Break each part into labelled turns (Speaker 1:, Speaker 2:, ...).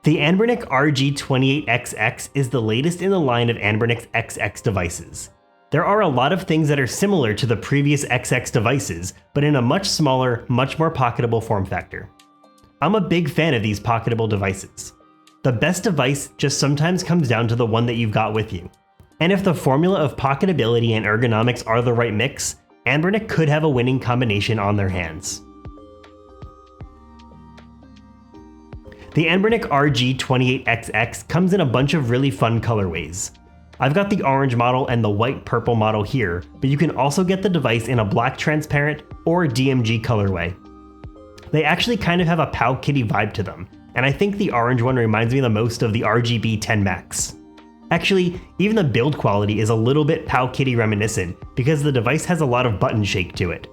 Speaker 1: The Anbernic RG28xx is the latest in the line of Anbernic XX devices. There are a lot of things that are similar to the previous XX devices, but in a much smaller, much more pocketable form factor. I'm a big fan of these pocketable devices. The best device just sometimes comes down to the one that you've got with you. And if the formula of pocketability and ergonomics are the right mix, Anbernic could have a winning combination on their hands. The Anbernic RG28xx comes in a bunch of really fun colorways. I've got the orange model and the white purple model here, but you can also get the device in a black transparent or DMG colorway. They actually kind of have a Pow Kitty vibe to them, and I think the orange one reminds me the most of the RGB 10 Max. Actually, even the build quality is a little bit Pow Kitty reminiscent because the device has a lot of button shake to it.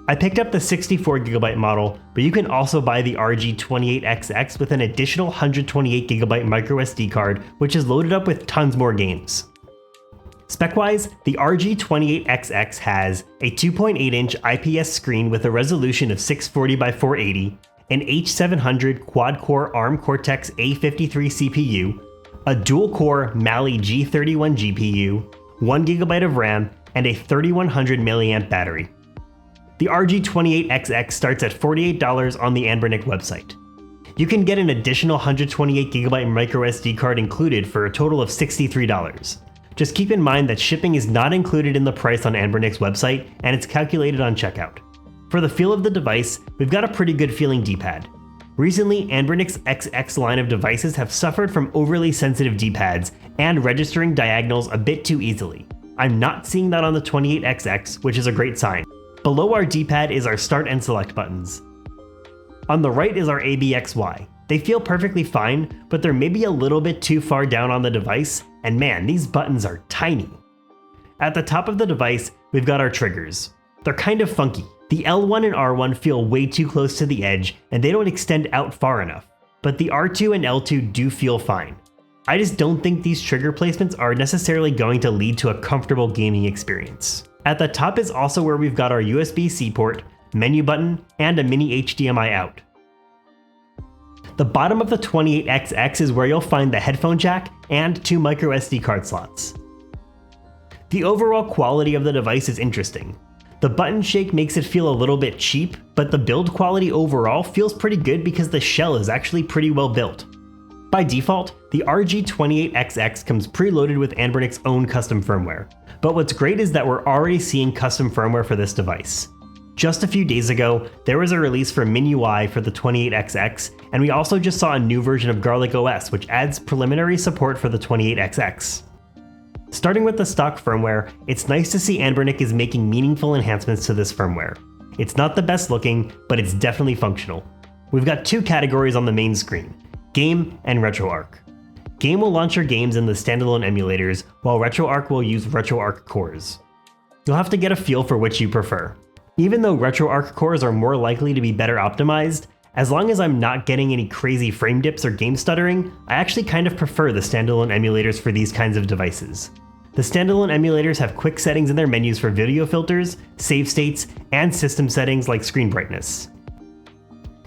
Speaker 1: I picked up the 64GB model, but you can also buy the RG28xx with an additional 128GB microSD card, which is loaded up with tons more games. Spec-wise, the RG28xx has a 2.8-inch IPS screen with a resolution of 640x480, an H700 quad-core ARM Cortex-A53 CPU, a dual-core Mali G31 GPU, 1GB of RAM, and a 3100 mAh battery. The RG28xx starts at $48 on the Anbernic website. You can get an additional 128GB microSD card included for a total of $63. Just keep in mind that shipping is not included in the price on Anbernic's website, and it's calculated on checkout. For the feel of the device, we've got a pretty good feeling D-pad. Recently, Anbernic's XX line of devices have suffered from overly sensitive D-pads and registering diagonals a bit too easily. I'm not seeing that on the 28xx, which is a great sign. Below our D-pad is our start and select buttons. On the right is our ABXY. They feel perfectly fine, but they're maybe a little bit too far down on the device, and man, these buttons are tiny. At the top of the device, we've got our triggers. They're kind of funky. The L1 and R1 feel way too close to the edge, and they don't extend out far enough, but the R2 and L2 do feel fine. I just don't think these trigger placements are necessarily going to lead to a comfortable gaming experience. At the top is also where we've got our USB-C port, menu button, and a mini HDMI out. The bottom of the 28xx is where you'll find the headphone jack and 2 microSD card slots. The overall quality of the device is interesting. The button shake makes it feel a little bit cheap, but the build quality overall feels pretty good because the shell is actually pretty well built. By default, the RG28xx comes preloaded with Anbernic's own custom firmware. But what's great is that we're already seeing custom firmware for this device. Just a few days ago, there was a release for MinUI for the 28xx, and we also just saw a new version of Garlic OS, which adds preliminary support for the 28xx. Starting with the stock firmware, it's nice to see Anbernic is making meaningful enhancements to this firmware. It's not the best looking, but it's definitely functional. We've got 2 categories on the main screen, Game and RetroArch. Game will launch your games in the standalone emulators, while RetroArch will use RetroArch cores. You'll have to get a feel for which you prefer. Even though RetroArch cores are more likely to be better optimized, as long as I'm not getting any crazy frame dips or game stuttering, I actually kind of prefer the standalone emulators for these kinds of devices. The standalone emulators have quick settings in their menus for video filters, save states, and system settings like screen brightness.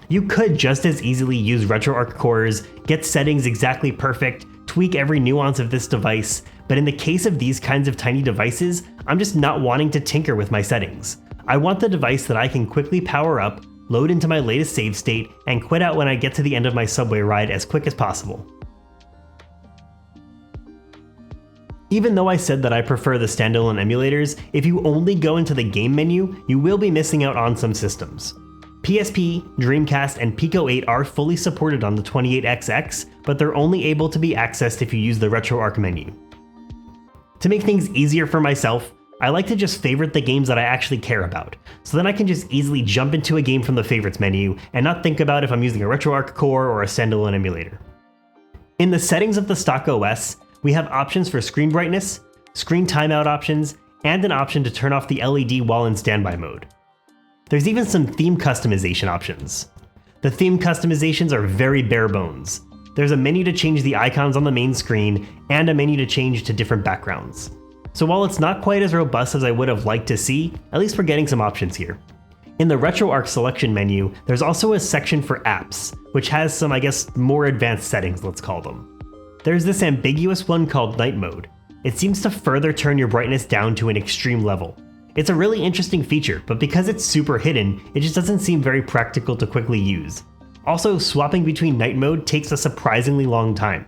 Speaker 1: You could just as easily use RetroArch cores, get settings exactly perfect, tweak every nuance of this device, but in the case of these kinds of tiny devices, I'm just not wanting to tinker with my settings. I want the device that I can quickly power up, load into my latest save state, and quit out when I get to the end of my subway ride as quick as possible. Even though I said that I prefer the standalone emulators, if you only go into the game menu, you will be missing out on some systems. PSP, Dreamcast, and Pico 8 are fully supported on the 28xx, but they're only able to be accessed if you use the RetroArch menu. To make things easier for myself, I like to just favorite the games that I actually care about, so then I can just easily jump into a game from the favorites menu and not think about if I'm using a RetroArch core or a standalone emulator. In the settings of the stock OS, we have options for screen brightness, screen timeout options, and an option to turn off the LED while in standby mode. There's even some theme customization options. The theme customizations are very bare bones. There's a menu to change the icons on the main screen, and a menu to change to different backgrounds. So while it's not quite as robust as I would have liked to see, at least we're getting some options here. In the RetroArch selection menu, there's also a section for apps, which has some, more advanced settings, let's call them. There's this ambiguous one called Night Mode. It seems to further turn your brightness down to an extreme level. It's a really interesting feature, but because it's super hidden, it just doesn't seem very practical to quickly use. Also, swapping between night mode takes a surprisingly long time.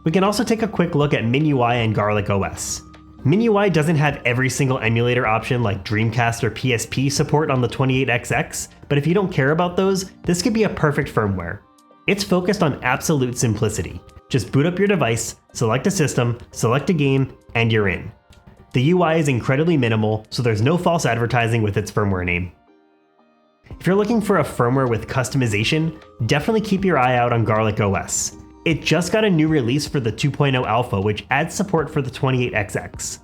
Speaker 1: We can also take a quick look at MinUI and Garlic OS. MinUI doesn't have every single emulator option like Dreamcast or PSP support on the 28xx, but if you don't care about those, this could be a perfect firmware. It's focused on absolute simplicity. Just boot up your device, select a system, select a game, and you're in. The UI is incredibly minimal, so there's no false advertising with its firmware name. If you're looking for a firmware with customization, definitely keep your eye out on Garlic OS. It just got a new release for the 2.0 alpha, which adds support for the 28xx.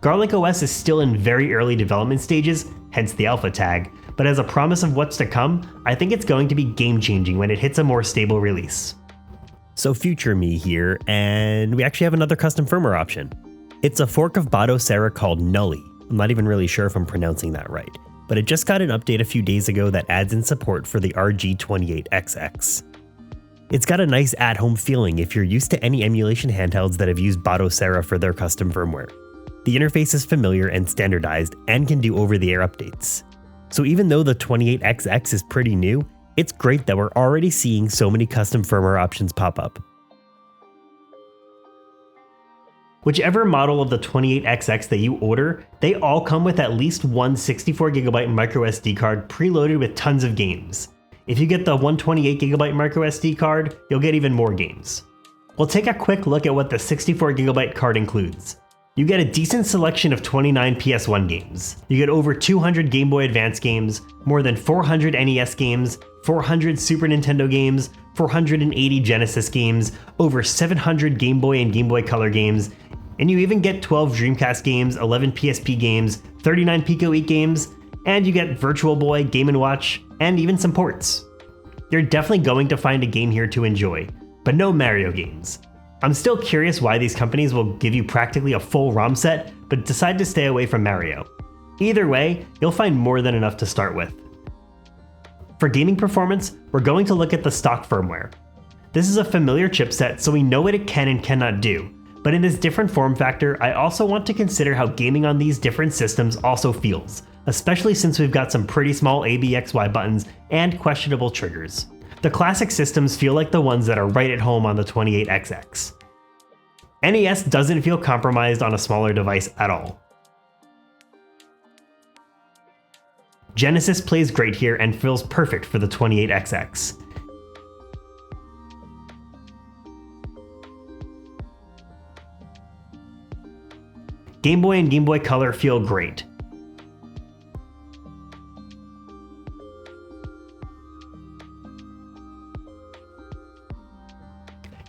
Speaker 1: Garlic OS is still in very early development stages, hence the alpha tag, but as a promise of what's to come, I think it's going to be game-changing when it hits a more stable release. So future me here, and we actually have another custom firmware option. It's a fork of Batocera called Nully. I'm not even really sure if I'm pronouncing that right, but it just got an update a few days ago that adds in support for the RG28xx. It's got a nice at-home feeling if you're used to any emulation handhelds that have used Batocera for their custom firmware. The interface is familiar and standardized and can do over-the-air updates. So even though the 28xx is pretty new, it's great that we're already seeing so many custom firmware options pop up. Whichever model of the 28xx that you order, they all come with at least one 64GB microSD card preloaded with tons of games. If you get the 128GB microSD card, you'll get even more games. We'll take a quick look at what the 64GB card includes. You get a decent selection of 29 PS1 games. You get over 200 Game Boy Advance games, more than 400 NES games, 400 Super Nintendo games, 480 Genesis games, over 700 Game Boy and Game Boy Color games, and you even get 12 Dreamcast games, 11 PSP games, 39 Pico 8 games, and you get Virtual Boy, Game & Watch, and even some ports. You're definitely going to find a game here to enjoy, but no Mario games. I'm still curious why these companies will give you practically a full ROM set, but decide to stay away from Mario. Either way, you'll find more than enough to start with. For gaming performance, we're going to look at the stock firmware. This is a familiar chipset, so we know what it can and cannot do, but in this different form factor, I also want to consider how gaming on these different systems also feels, especially since we've got some pretty small ABXY buttons and questionable triggers. The classic systems feel like the ones that are right at home on the 28xx. NES doesn't feel compromised on a smaller device at all. Genesis plays great here and feels perfect for the 28xx. Game Boy and Game Boy Color feel great.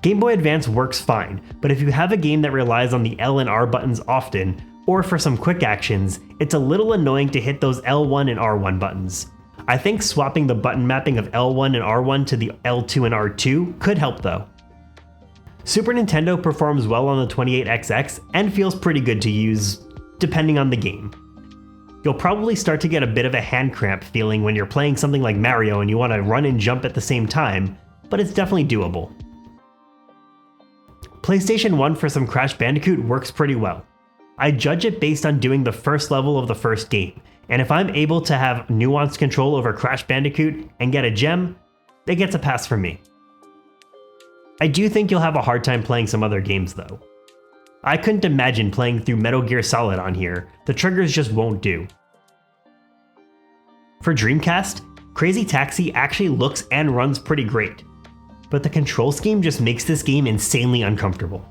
Speaker 1: Game Boy Advance works fine, but if you have a game that relies on the L and R buttons often, or for some quick actions, it's a little annoying to hit those L1 and R1 buttons. I think swapping the button mapping of L1 and R1 to the L2 and R2 could help though. Super Nintendo performs well on the 28xx and feels pretty good to use, depending on the game. You'll probably start to get a bit of a hand cramp feeling when you're playing something like Mario and you want to run and jump at the same time, but it's definitely doable. PlayStation 1 for some Crash Bandicoot works pretty well. I judge it based on doing the first level of the first game, and if I'm able to have nuanced control over Crash Bandicoot and get a gem, it gets a pass from me. I do think you'll have a hard time playing some other games though. I couldn't imagine playing through Metal Gear Solid on here, the triggers just won't do. For Dreamcast, Crazy Taxi actually looks and runs pretty great, but the control scheme just makes this game insanely uncomfortable.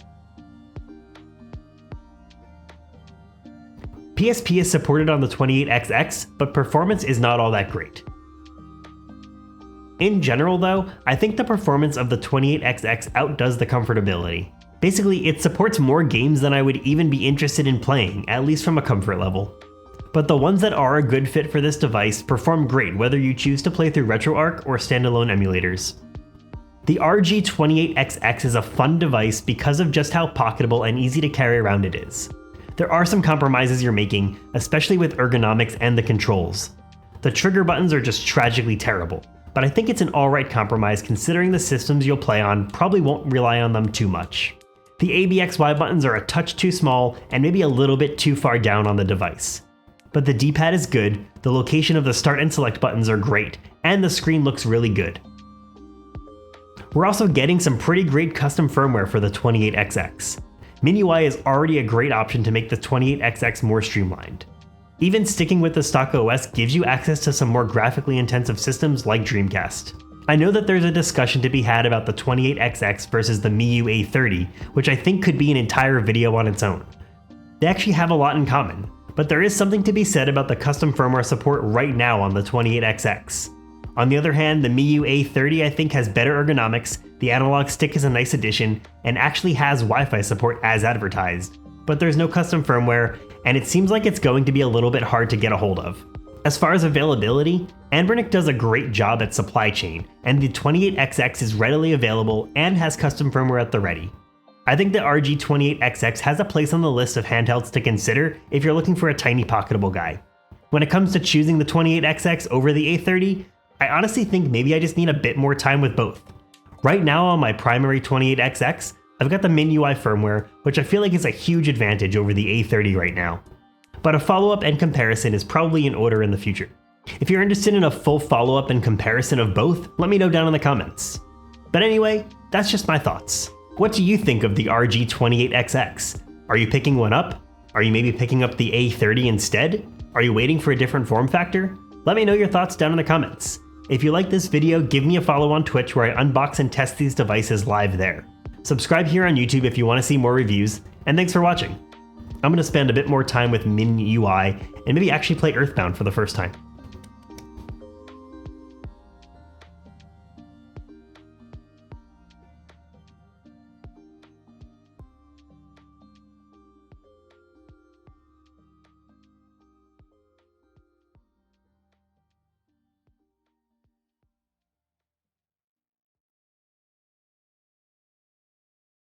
Speaker 1: PSP is supported on the 28xx, but performance is not all that great. In general though, I think the performance of the 28xx outdoes the comfortability. Basically, it supports more games than I would even be interested in playing, at least from a comfort level. But the ones that are a good fit for this device perform great whether you choose to play through RetroArch or standalone emulators. The RG28xx is a fun device because of just how pocketable and easy to carry around it is. There are some compromises you're making, especially with ergonomics and the controls. The trigger buttons are just tragically terrible, but I think it's an alright compromise considering the systems you'll play on probably won't rely on them too much. The ABXY buttons are a touch too small and maybe a little bit too far down on the device. But the D-pad is good, the location of the start and select buttons are great, and the screen looks really good. We're also getting some pretty great custom firmware for the 28xx. MinUI is already a great option to make the 28xx more streamlined. Even sticking with the stock OS gives you access to some more graphically intensive systems like Dreamcast. I know that there's a discussion to be had about the 28xx versus the MIUI A30, which I think could be an entire video on its own. They actually have a lot in common, but there is something to be said about the custom firmware support right now on the 28xx. On the other hand, the MIUI A30 I think has better ergonomics, the analog stick is a nice addition, and actually has Wi-Fi support as advertised. But there's no custom firmware, and it seems like it's going to be a little bit hard to get a hold of. As far as availability, Anbernic does a great job at supply chain, and the 28xx is readily available and has custom firmware at the ready. I think the RG28xx has a place on the list of handhelds to consider if you're looking for a tiny pocketable guy. When it comes to choosing the 28xx over the A30, I honestly think maybe I just need a bit more time with both. Right now on my primary 28xx, I've got the MinUI firmware, which I feel like is a huge advantage over the A30 right now. But a follow-up and comparison is probably in order in the future. If you're interested in a full follow-up and comparison of both, let me know down in the comments. But anyway, that's just my thoughts. What do you think of the RG28xx? Are you picking one up? Are you maybe picking up the A30 instead? Are you waiting for a different form factor? Let me know your thoughts down in the comments. If you like this video, give me a follow on Twitch where I unbox and test these devices live there. Subscribe here on YouTube if you want to see more reviews, and thanks for watching. I'm going to spend a bit more time with MinUI and maybe actually play Earthbound for the first time.